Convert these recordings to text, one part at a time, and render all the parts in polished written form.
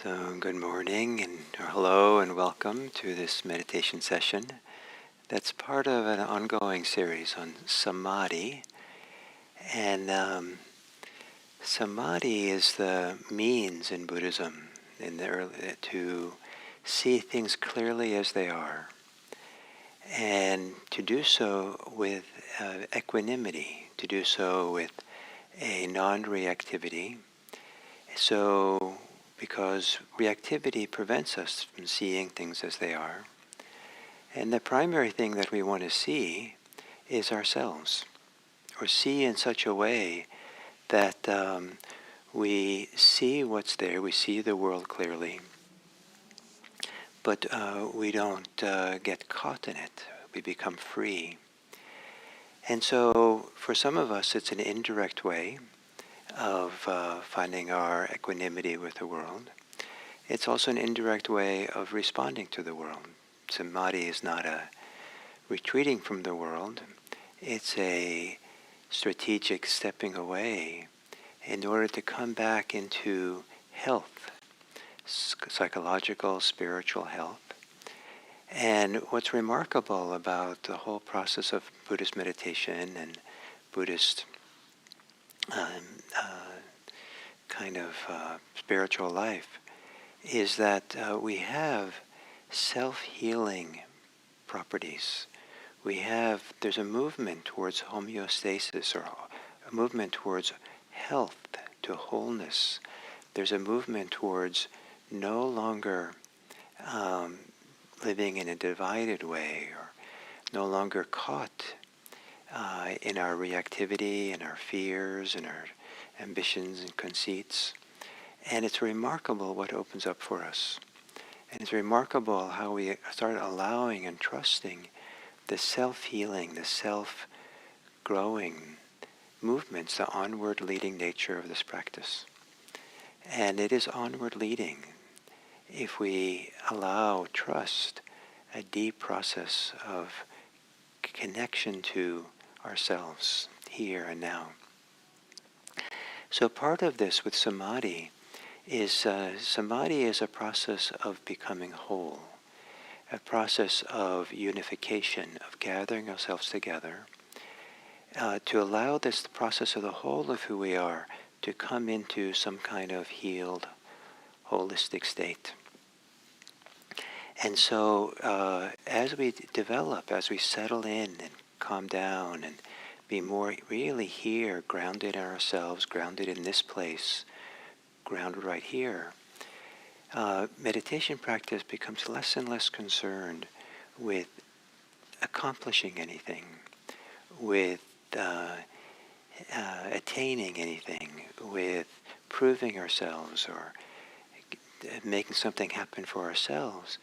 So, good morning or hello and welcome to this meditation session that's part of an ongoing series on Samadhi. And Samadhi is the means in Buddhism to see things clearly as they are, and to do so with equanimity, to do so with a non-reactivity. So, because reactivity prevents us from seeing things as they are. And the primary thing that we want to see is ourselves, or see in such a way that we see what's there, we see the world clearly, but we don't get caught in it. We become free. And so for some of us, it's an indirect way of finding our equanimity with the world. It's also an indirect way of responding to the world. Samadhi is not a retreating from the world. It's a strategic stepping away in order to come back into health, psychological, spiritual health. And what's remarkable about the whole process of Buddhist meditation and Buddhist spiritual life is that we have self-healing properties. There's a movement towards homeostasis, or a movement towards health, to wholeness. There's a movement towards no longer living in a divided way, or no longer caught in our reactivity, and our fears, and our ambitions and conceits. And it's remarkable what opens up for us. And it's remarkable how we start allowing and trusting the self-healing, the self-growing movements, the onward leading nature of this practice. And it is onward leading if we allow trust, a deep process of connection to ourselves here and now. So part of this with Samadhi is a process of becoming whole, a process of unification, of gathering ourselves together, to allow this process of the whole of who we are to come into some kind of healed, holistic state. And so as we develop, as we settle in and calm down and be more really here, grounded in ourselves, grounded in this place, grounded right here, meditation practice becomes less and less concerned with accomplishing anything, with attaining anything, with proving ourselves or making something happen for ourselves,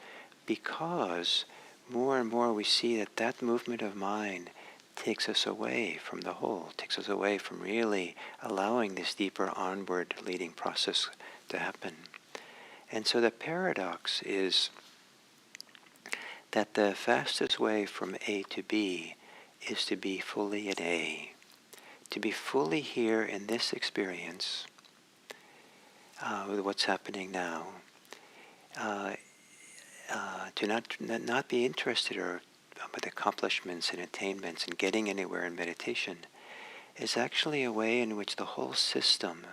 because more and more we see that that movement of mind takes us away from the whole, takes us away from really allowing this deeper onward leading process to happen. And so the paradox is that the fastest way from A to B is to be fully in A, to be fully here in this experience with what's happening now, to not be interested with accomplishments and attainments and getting anywhere in meditation, is actually a way in which the whole system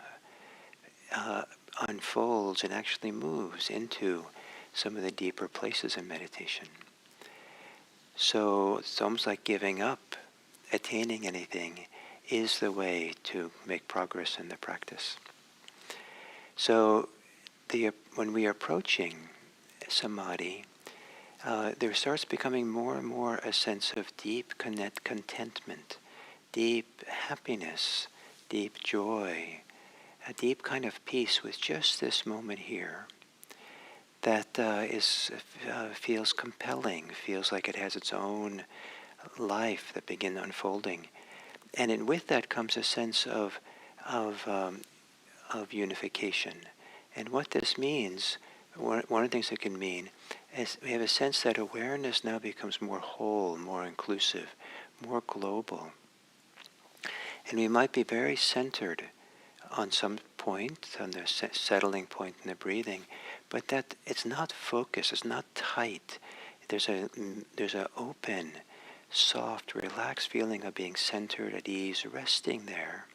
unfolds and actually moves into some of the deeper places in meditation. So it's almost like giving up attaining anything is the way to make progress in the practice. So when we are approaching Samadhi, there starts becoming more and more a sense of deep contentment, deep happiness, deep joy, a deep kind of peace with just this moment here that feels compelling, feels like it has its own life that begins unfolding. And with that comes a sense of unification. And what this means, one of the things it can mean, is we have a sense that awareness now becomes more whole, more inclusive, more global. And we might be very centered on some point, on the settling point in the breathing, but that it's not focused, it's not tight. There's a open, soft, relaxed feeling of being centered at ease, resting there.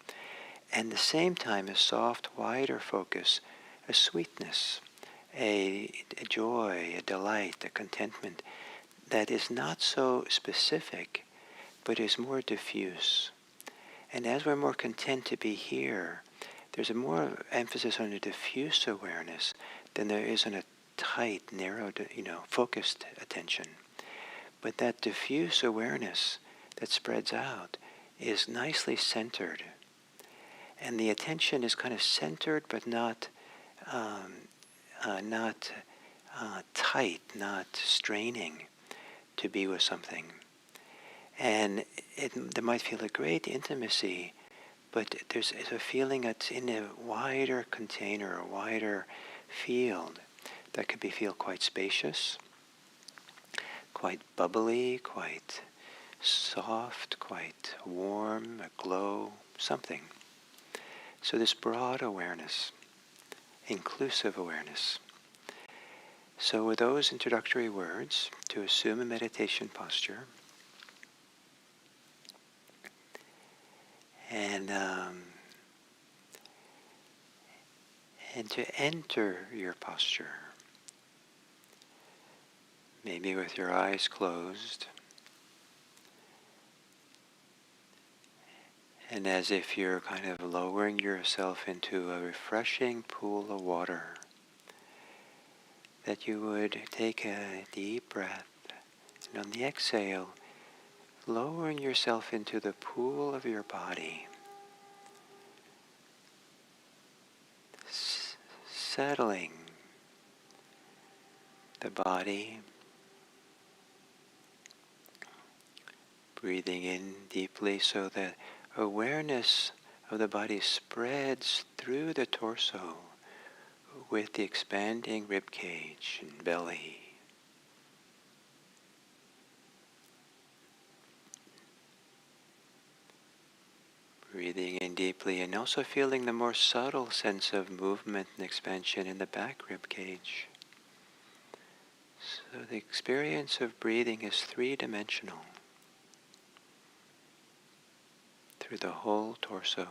And at the same time, a soft, wider focus, a sweetness, a joy, a delight, a contentment that is not so specific, but is more diffuse. And as we're more content to be here, there's a more emphasis on a diffuse awareness than there is on a tight, narrow, focused attention. But that diffuse awareness that spreads out is nicely centered. And the attention is kind of centered, but not tight, not straining to be with something. And there might feel a great intimacy, but there's a feeling that's in a wider container, a wider field that could feel quite spacious, quite bubbly, quite soft, quite warm, a glow, something. So this broad awareness, inclusive awareness. So with those introductory words, to assume a meditation posture, and to enter your posture, maybe with your eyes closed, and as if you're kind of lowering yourself into a refreshing pool of water, that you would take a deep breath, and on the exhale, lowering yourself into the pool of your body, settling the body, breathing in deeply so that awareness of the body spreads through the torso with the expanding rib cage and belly. Breathing in deeply and also feeling the more subtle sense of movement and expansion in the back rib cage. So the experience of breathing is three-dimensional through the whole torso.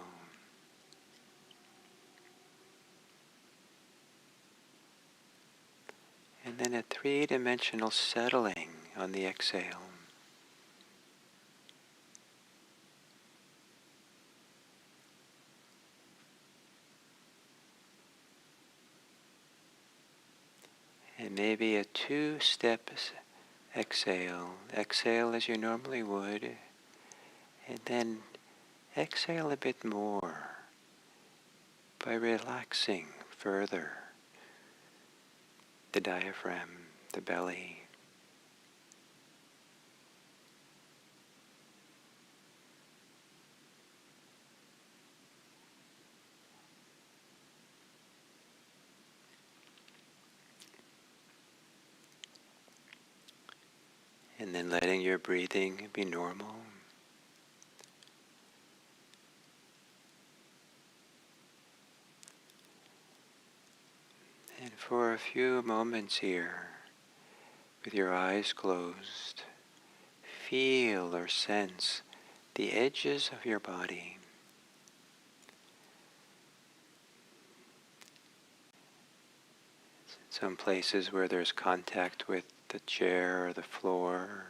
And then a three-dimensional settling on the exhale. And maybe a two-step exhale. Exhale as you normally would, and then exhale a bit more by relaxing further the diaphragm, the belly. And then letting your breathing be normal. And for a few moments here, with your eyes closed, feel or sense the edges of your body. Some places where there's contact with the chair or the floor,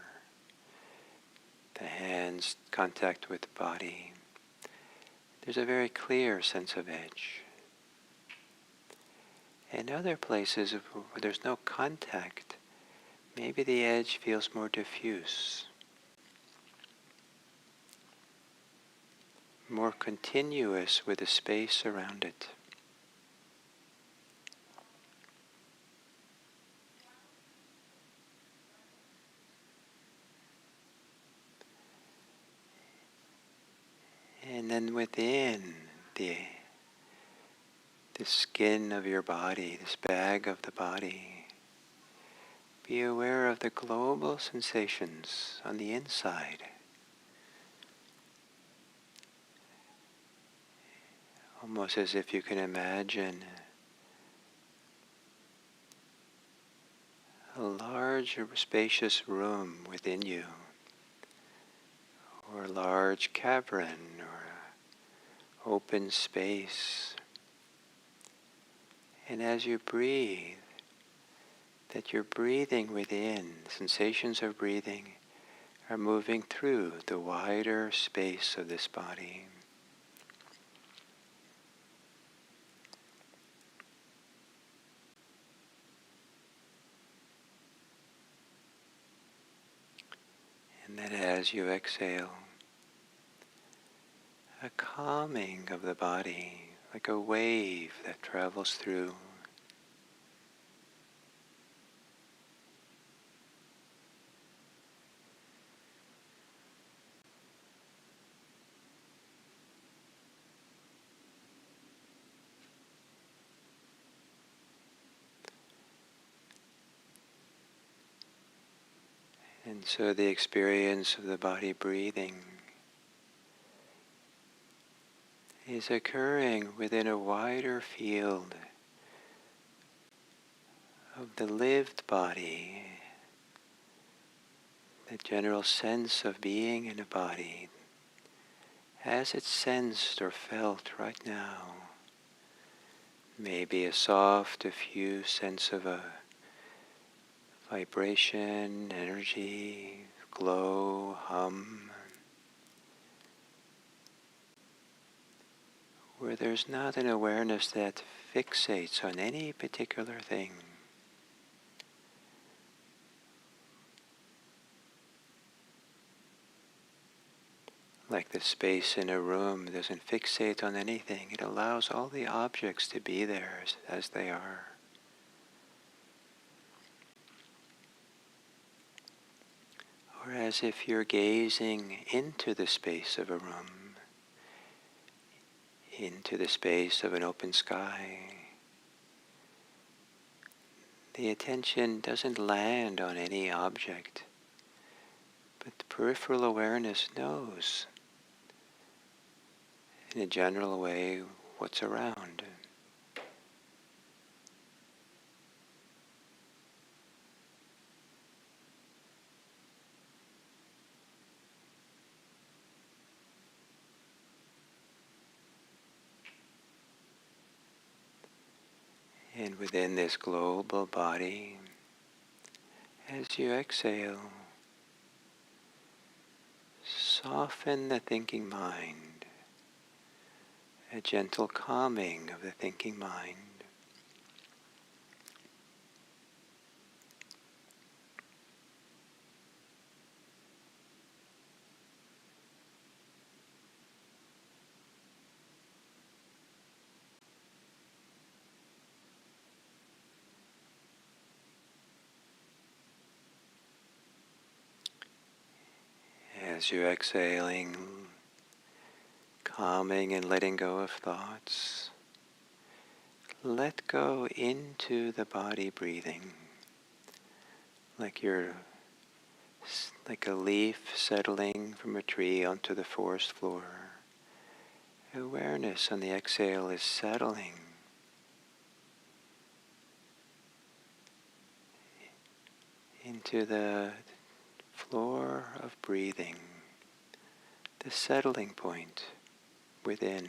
the hands, contact with the body. There's a very clear sense of edge. And other places where there's no contact, maybe the edge feels more diffuse, more continuous with the space around it. And then within the skin of your body, this bag of the body, be aware of the global sensations on the inside. almost as if you can imagine a large, spacious room within you, or a large cavern, or an open space. And as you breathe, that you're breathing within, sensations of breathing are moving through the wider space of this body. And then as you exhale, a calming of the body, like a wave that travels through. And so the experience of the body breathing is occurring within a wider field of the lived body, the general sense of being in a body, as it's sensed or felt right now. Maybe a soft, diffuse sense of a vibration, energy, glow, hum, where there's not an awareness that fixates on any particular thing. Like the space in a room doesn't fixate on anything. It allows all the objects to be there as they are. Or as if you're gazing into the space of a room, into the space of an open sky. The attention doesn't land on any object, but the peripheral awareness knows, in a general way, what's around. And within this global body, as you exhale, soften the thinking mind, a gentle calming of the thinking mind. As you're exhaling, calming and letting go of thoughts, let go into the body breathing, like like a leaf settling from a tree onto the forest floor. Awareness on the exhale is settling into the floor of breathing, the settling point within.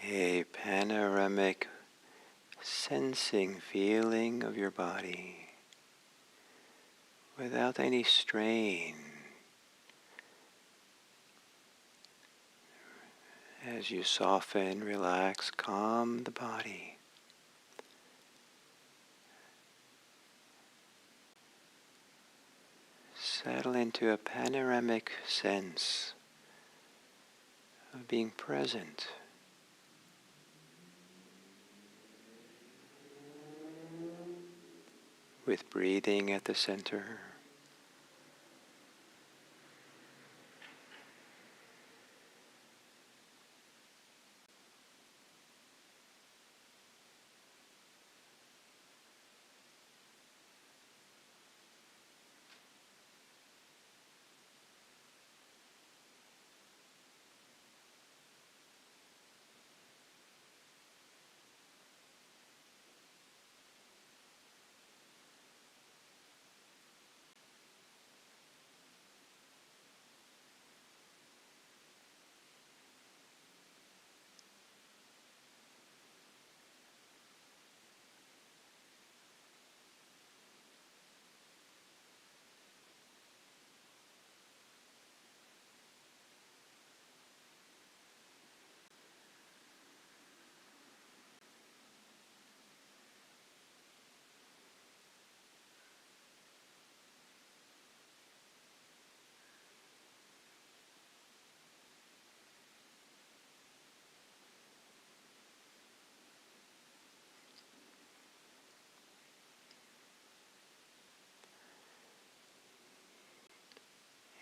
A panoramic sensing feeling of your body without any strain, As you soften, relax, calm the body, settle into a panoramic sense of being present, with breathing at the center.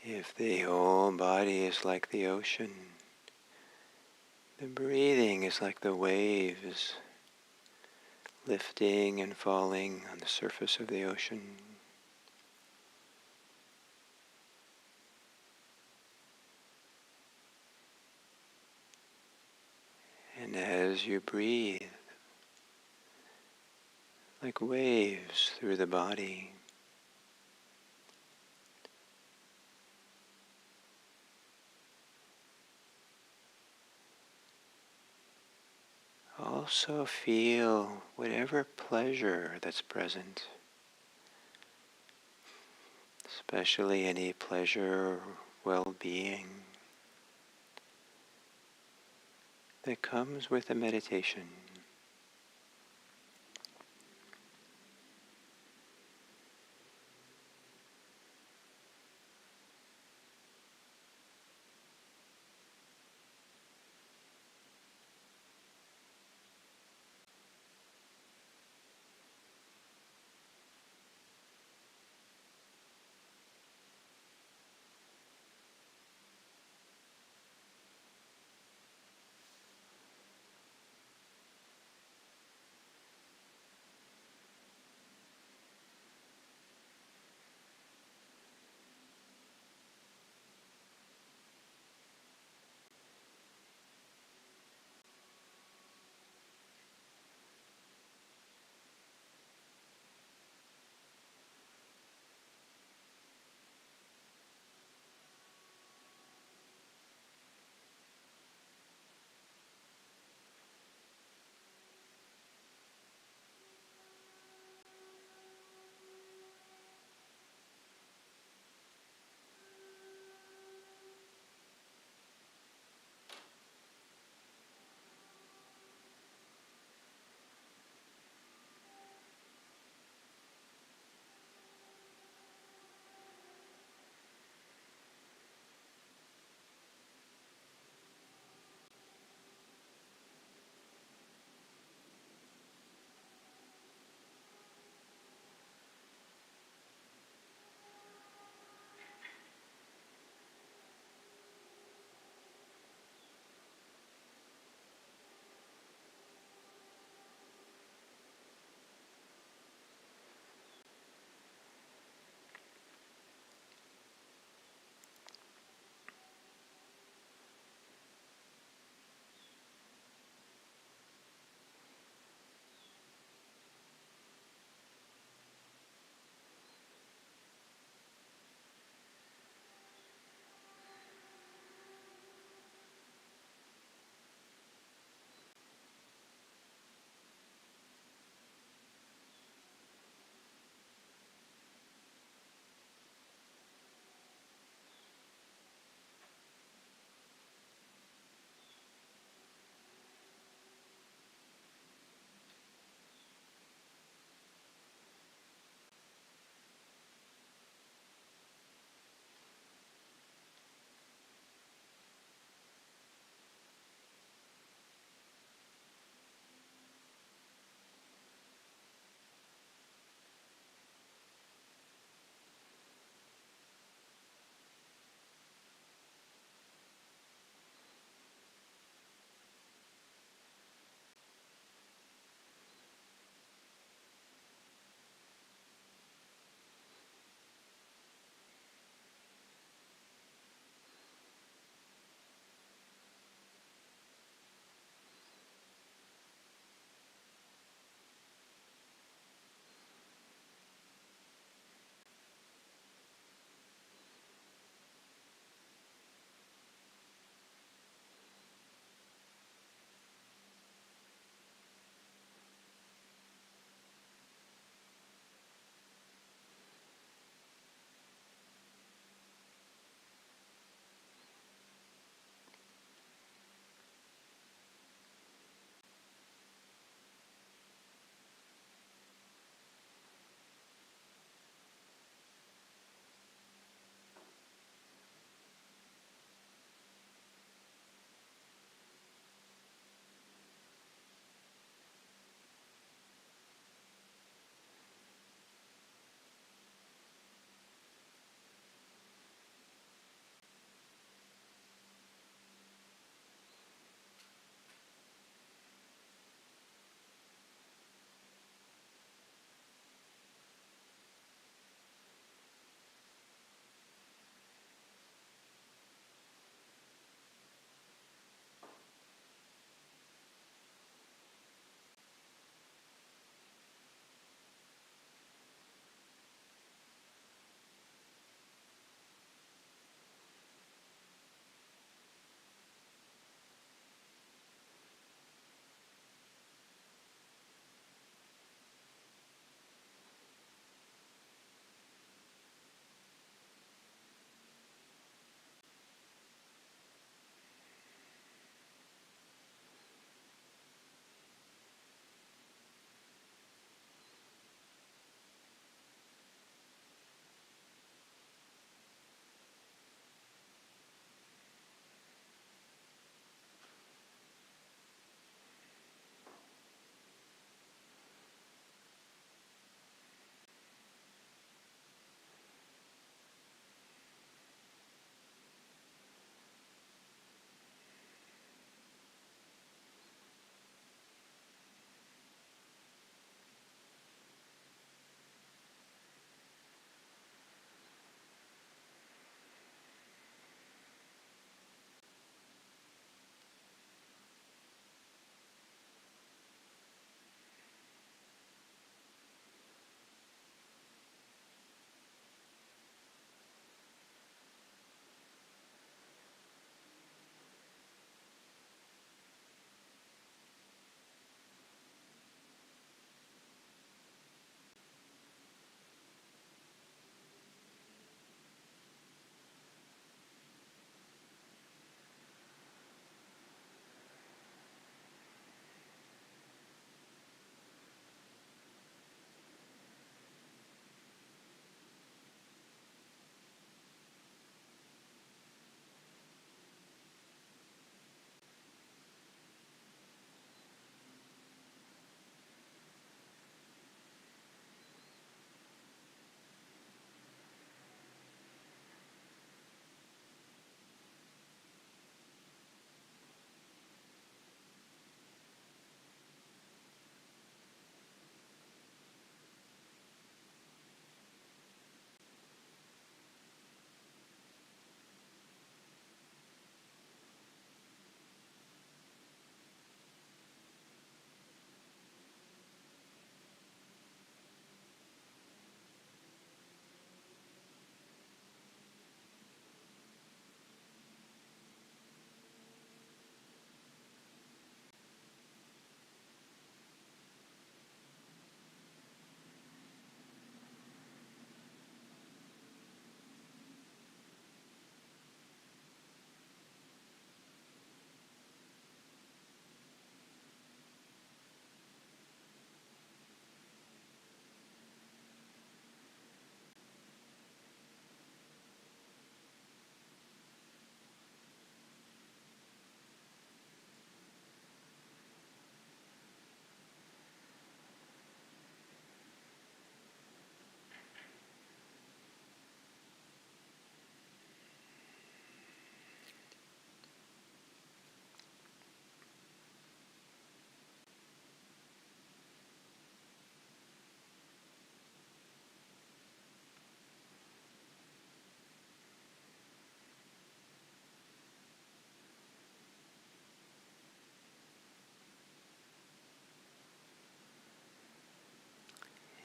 If the whole body is like the ocean, the breathing is like the waves lifting and falling on the surface of the ocean. And as you breathe, like waves through the body, also feel whatever pleasure that's present, especially any pleasure or well-being that comes with the meditation.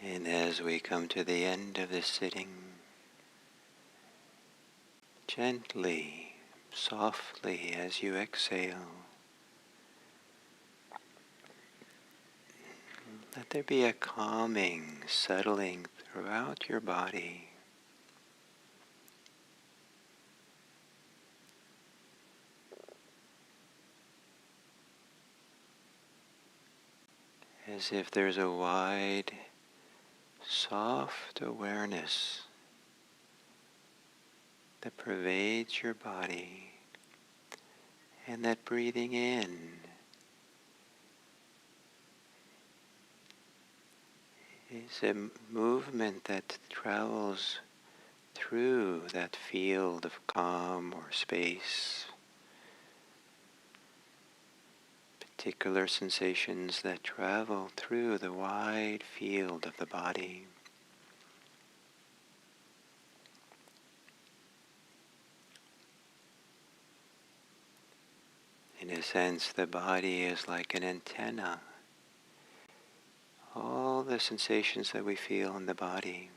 And as we come to the end of this sitting, gently, softly as you exhale, let there be a calming, settling throughout your body. As if there's a wide, soft awareness that pervades your body, and that breathing in is a movement that travels through that field of calm or space, particular sensations that travel through the wide field of the body. In a sense, the body is like an antenna. All the sensations that we feel in the body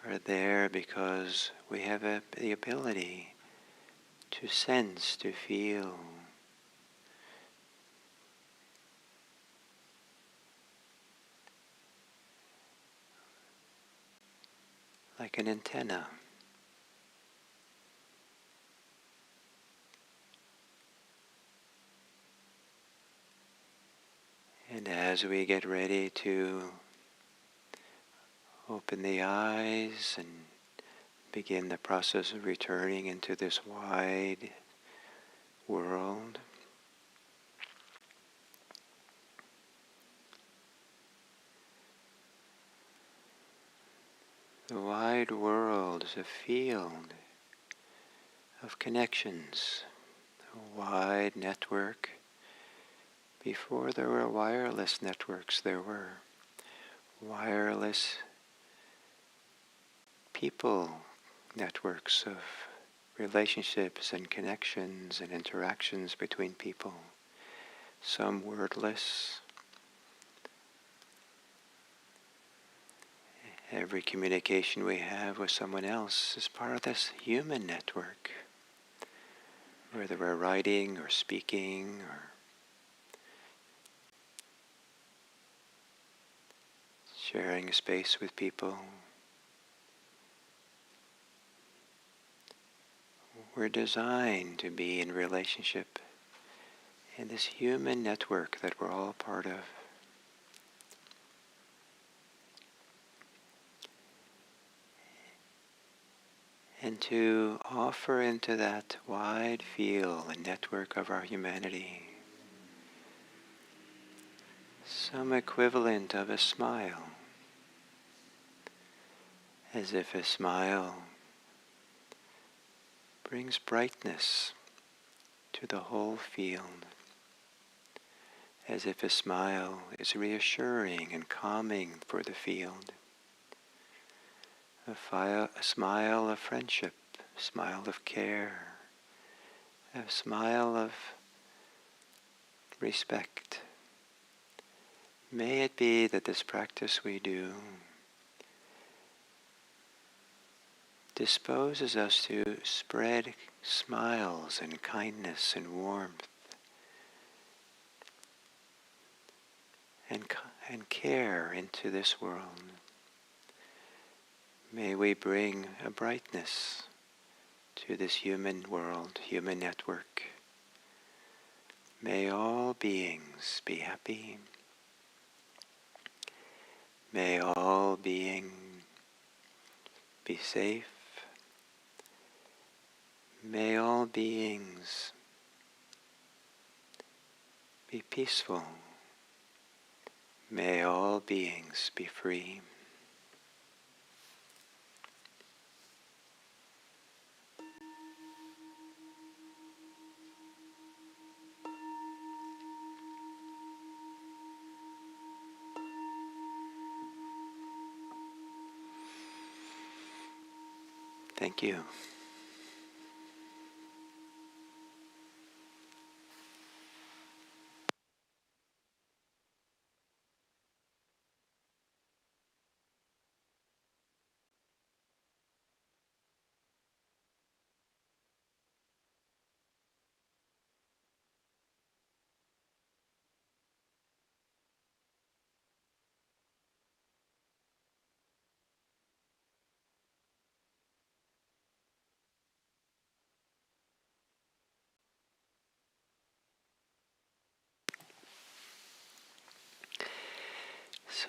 are there because we have the ability to sense, to feel. Like an antenna. And as we get ready to open the eyes and begin the process of returning into this wide world, the wide world is a field of connections, a wide network. Before there were wireless networks, there were wireless people networks of relationships and connections and interactions between people, some wordless. Every communication we have with someone else is part of this human network, whether we're writing or speaking or sharing a space with people. We're designed to be in relationship in this human network that we're all part of. And to offer into that wide field and network of our humanity some equivalent of a smile, as if a smile brings brightness to the whole field, as if a smile is reassuring and calming for the field. A smile of friendship, a smile of care, a smile of respect. May it be that this practice we do disposes us to spread smiles and kindness and warmth and care into this world. May we bring a brightness to this human world, human network. May all beings be happy. May all beings be safe. May all beings be peaceful. May all beings be free. Thank you.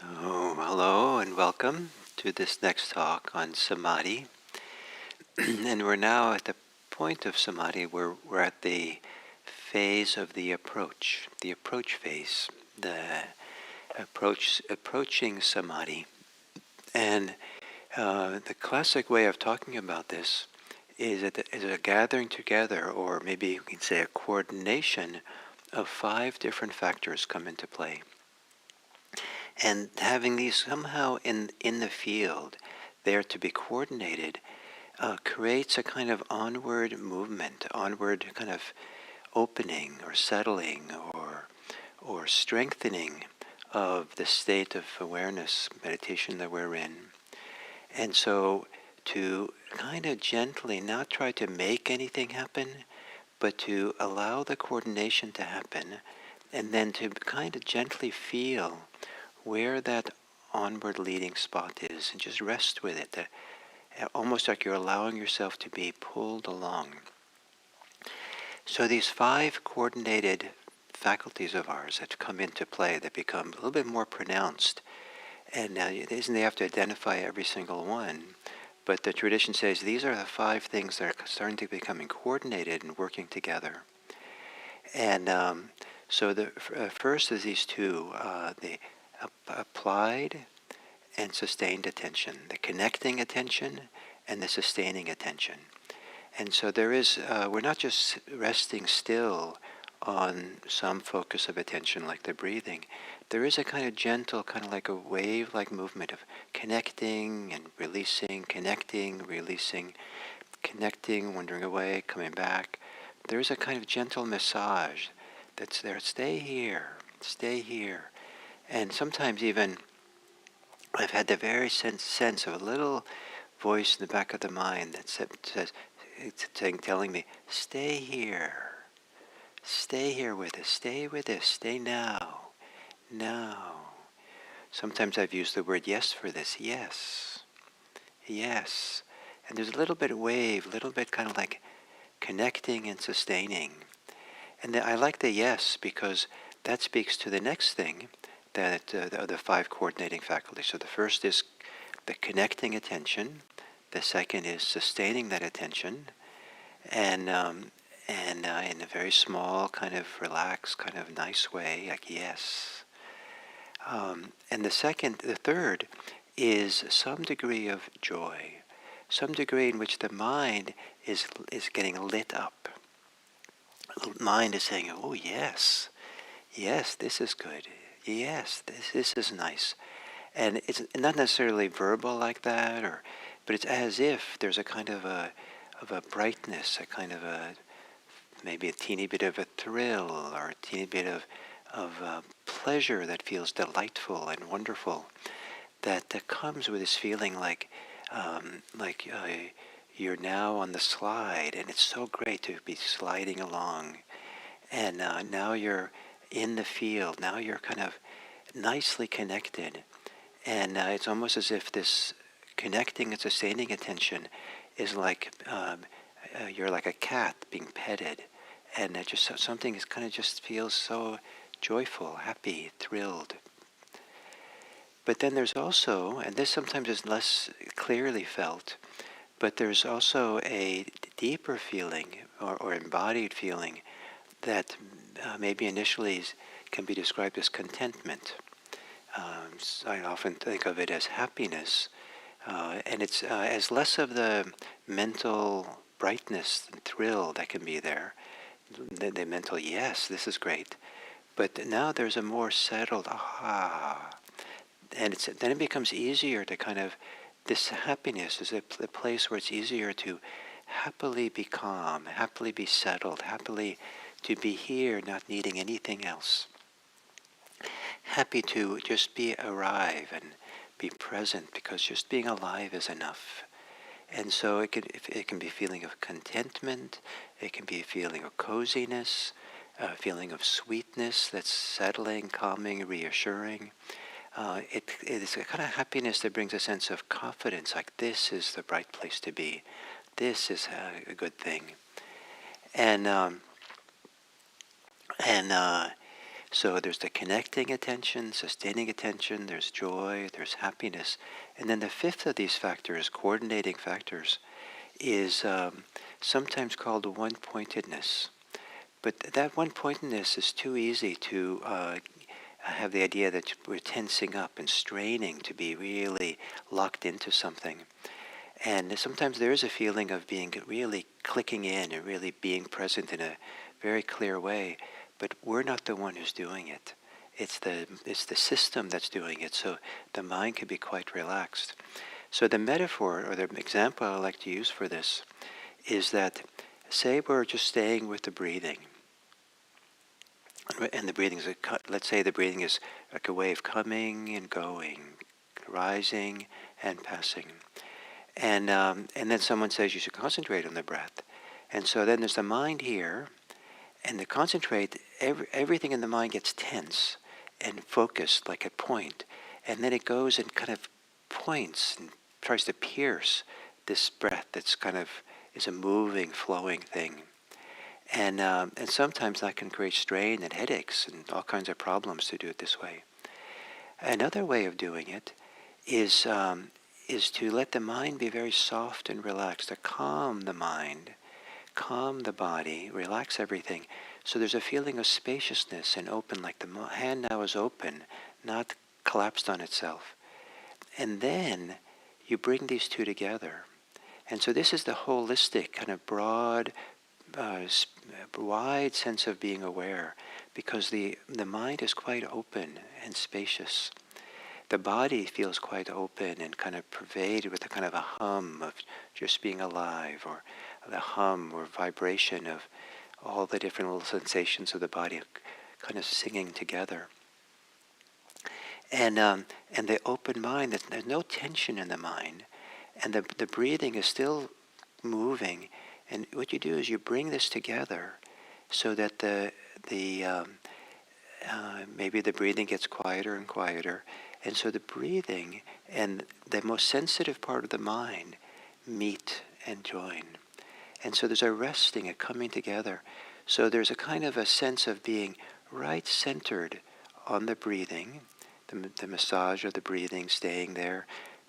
So, hello and welcome to this next talk on Samadhi. And we're now at the point of Samadhi where we're at the phase of the approach phase, the approaching Samadhi. And the classic way of talking about this is a gathering together, or maybe we can say a coordination of 5 different factors come into play. And having these somehow in the field there to be coordinated creates a kind of onward movement, onward kind of opening or settling or strengthening of the state of awareness meditation that we're in. And so to kind of gently not try to make anything happen, but to allow the coordination to happen, and then to kind of gently feel where that onward leading spot is and just rest with it, almost like you're allowing yourself to be pulled along. So these 5 coordinated faculties of ours that come into play, that become a little bit more pronounced, and it isn't they have to identify every single one, but the tradition says these are the 5 things that are starting to becoming coordinated and working together. And so the first is these 2, the applied and sustained attention, the connecting attention and the sustaining attention. And so there is, we're not just resting still on some focus of attention like the breathing. There is a kind of gentle, kind of like a wave-like movement of connecting and releasing, connecting, releasing, connecting, wandering away, coming back. There is a kind of gentle massage that's there. Stay here, stay here. And sometimes even I've had the very sense of a little voice in the back of the mind that says, telling me, stay here with us, stay now. Sometimes I've used the word yes for this, yes. And there's a little bit of wave, a little bit kind of like connecting and sustaining. And I like the yes because that speaks to the next thing, that the 5 coordinating faculties. So the first is the connecting attention. The second is sustaining that attention, and in a very small, kind of relaxed, kind of nice way, like yes. And the third is some degree of joy, some degree in which the mind is getting lit up. The mind is saying, "Oh yes, this is good. Yes, this is nice." And it's not necessarily verbal like that, but it's as if there's a kind of a brightness, a kind of maybe a teeny bit of a thrill or a teeny bit of pleasure that feels delightful and wonderful, that comes with this feeling like you're now on the slide, and it's so great to be sliding along, and now you're in the field. Now you're kind of nicely connected, and it's almost as if this connecting and sustaining attention is like you're like a cat being petted, and it just something is kind of just feels so joyful, happy, thrilled. But then there's also, and this sometimes is less clearly felt, but there's also a deeper feeling or embodied feeling that maybe initially can be described as contentment. I often think of it as happiness, and it's as less of the mental brightness and thrill that can be there, the mental, yes, this is great, but now there's a more settled, and then it becomes easier to kind of, this happiness is a place where it's easier to happily be calm, happily be settled, happily to be here, not needing anything else. Happy to just arrive and be present, because just being alive is enough. And so it can be a feeling of contentment, it can be a feeling of coziness, a feeling of sweetness that's settling, calming, reassuring. It is a kind of happiness that brings a sense of confidence, like this is the right place to be. This is a good thing. And So there's the connecting attention, sustaining attention, there's joy, there's happiness. And then the fifth of these factors, coordinating factors, is sometimes called one-pointedness. But that one-pointedness is too easy to have the idea that we're tensing up and straining to be really locked into something. And sometimes there is a feeling of being really clicking in and really being present in a very clear way, but we're not the one who's doing it. It's the system that's doing it, so the mind can be quite relaxed. So the metaphor or the example I like to use for this is that, say we're just staying with the breathing, and the breathing is, let's say the breathing is like a wave coming and going, rising and passing. And then someone says you should concentrate on the breath. And so then there's the mind here, and the concentrate, everything in the mind gets tense and focused like a point. And then it goes and kind of points and tries to pierce this breath that's kind of is a moving, flowing thing. And sometimes that can create strain and headaches and all kinds of problems to do it this way. Another way of doing it is to let the mind be very soft and relaxed, to calm the mind, calm the body, relax everything. So there's a feeling of spaciousness and open, like the hand now is open, not collapsed on itself. And then you bring these two together. And so this is the holistic, kind of broad, wide sense of being aware, because the mind is quite open and spacious. The body feels quite open and kind of pervaded with a kind of a hum of just being alive, or the hum or vibration of all the different little sensations of the body kind of singing together. And the open mind, there's no tension in the mind, and the breathing is still moving. And what you do is you bring this together so that maybe the breathing gets quieter and quieter. And so the breathing and the most sensitive part of the mind meet and join. And so there's a resting, a coming together. So there's a kind of a sense of being right centered on the breathing, the massage of the breathing, staying there.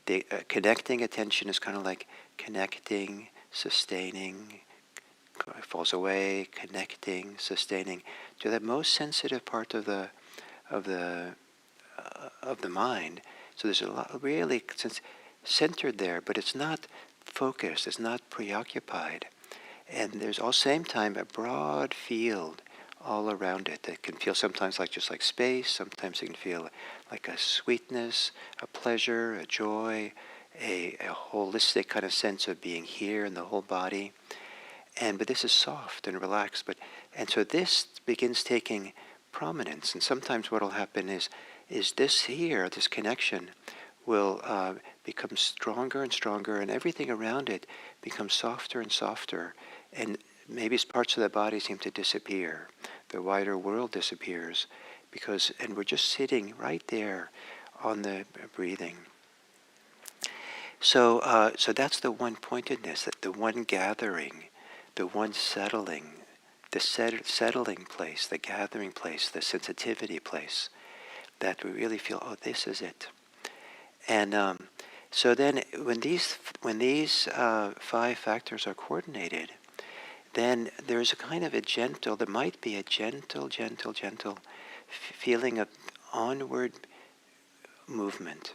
The connecting attention is kind of like connecting, sustaining, falls away, connecting, sustaining, to that most sensitive part of the mind. So there's a lot really centered there, but it's not focused, it's not preoccupied. And there's all same time a broad field all around it that can feel sometimes like just like space, sometimes it can feel like a sweetness, a pleasure, a joy, a holistic kind of sense of being here in the whole body. But this is soft and relaxed. And so this begins taking prominence. And sometimes what will happen is this here, this connection, will become stronger and stronger, and everything around it becomes softer and softer. And maybe parts of the body seem to disappear. The wider world disappears and we're just sitting right there on the breathing. So that's the one-pointedness, the one gathering, the one settling, the settling place, the gathering place, the sensitivity place, that we really feel, oh, this is it. And so then when these 5 factors are coordinated, then there's a kind of there might be a gentle feeling of onward movement.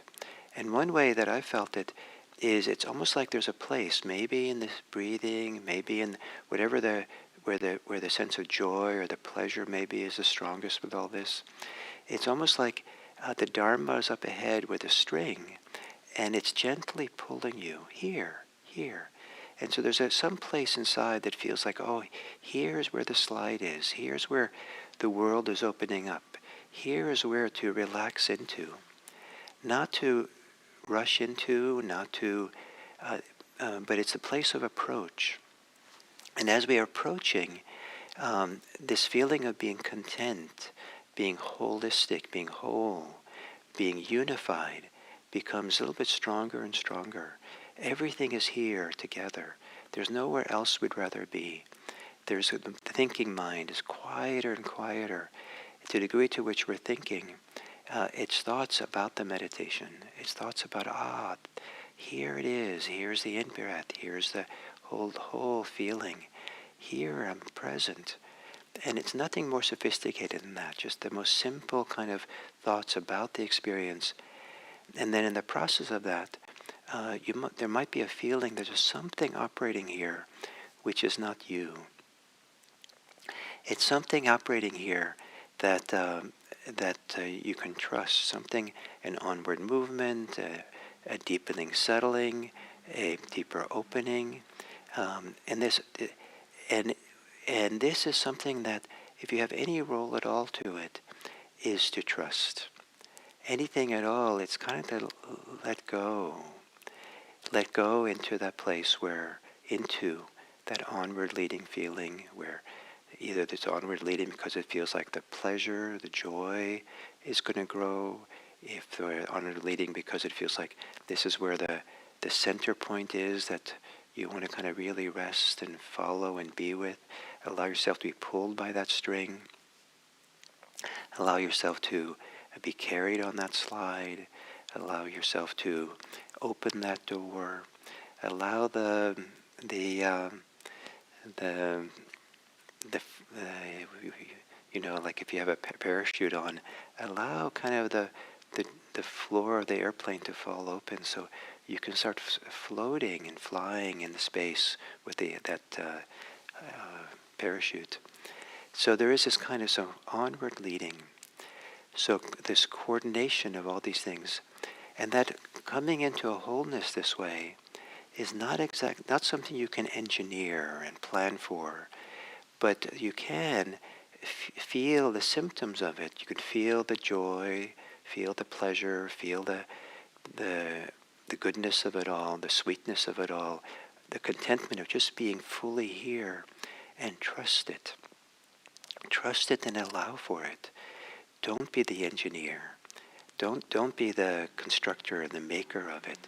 And one way that I felt it is it's almost like there's a place, maybe in this breathing, maybe in whatever where the sense of joy or the pleasure maybe is the strongest with all this. It's almost like the Dharma is up ahead with a string, and it's gently pulling you here. And so there's some place inside that feels like, oh, here's where the slide is. Here's where the world is opening up. Here is where to relax into. Not to rush into, not to, but it's a place of approach. And as we are approaching, this feeling of being content, being holistic, being whole, being unified, becomes a little bit stronger and stronger. Everything is here together. There's nowhere else we'd rather be. The thinking mind is quieter and quieter. to the degree to which we're thinking, it's thoughts about the meditation. It's thoughts about, here it is. Here's the in-breath. Here's the whole feeling. Here I'm present. And it's nothing more sophisticated than that. Just the most simple kind of thoughts about the experience. And then in the process of that, there might be a feeling that there's something operating here which is not you. It's something operating here that you can trust. Something, an onward movement, a deepening settling, a deeper opening, and this is something that, if you have any role at all to it, is to trust. Anything at all, it's kind of to let go. Let go into that place into that onward leading feeling, where either it's onward leading because it feels like the pleasure, the joy is going to grow, if they're onward leading because it feels like this is where the center point is that you want to kind of really rest and follow and be with. Allow yourself to be pulled by that string. Allow yourself to be carried on that slide. Allow yourself to open that door. Allow like if you have a parachute on, allow kind of the floor of the airplane to fall open, so you can start floating and flying in the space with that parachute. So there is this kind of some onward leading. So this coordination of all these things, and that coming into a wholeness this way is not something you can engineer and plan for, but you can feel the symptoms of it. You could feel the joy, feel the pleasure, feel the goodness of it all, the sweetness of it all, the contentment of just being fully here, and trust it. Trust it and allow for it. Don't be the engineer. Don't be the constructor and the maker of it.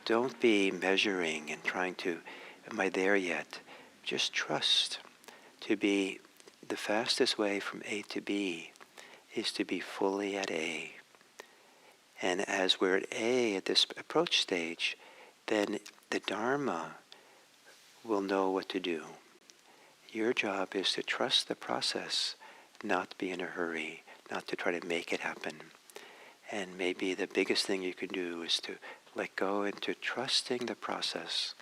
Don't be measuring and trying to, am I there yet? Just trust. To be the fastest way from A to B is to be fully at A. And as we're at A at this approach stage, then the Dharma will know what to do. Your job is to trust the process, not be in a hurry, not to try to make it happen. And maybe the biggest thing you can do is to let go into trusting the process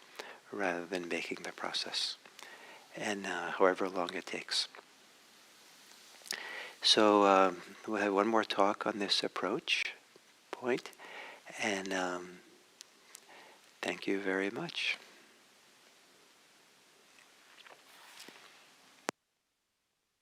rather than making the process, and however long it takes. So we'll have one more talk on this approach point, and thank you very much.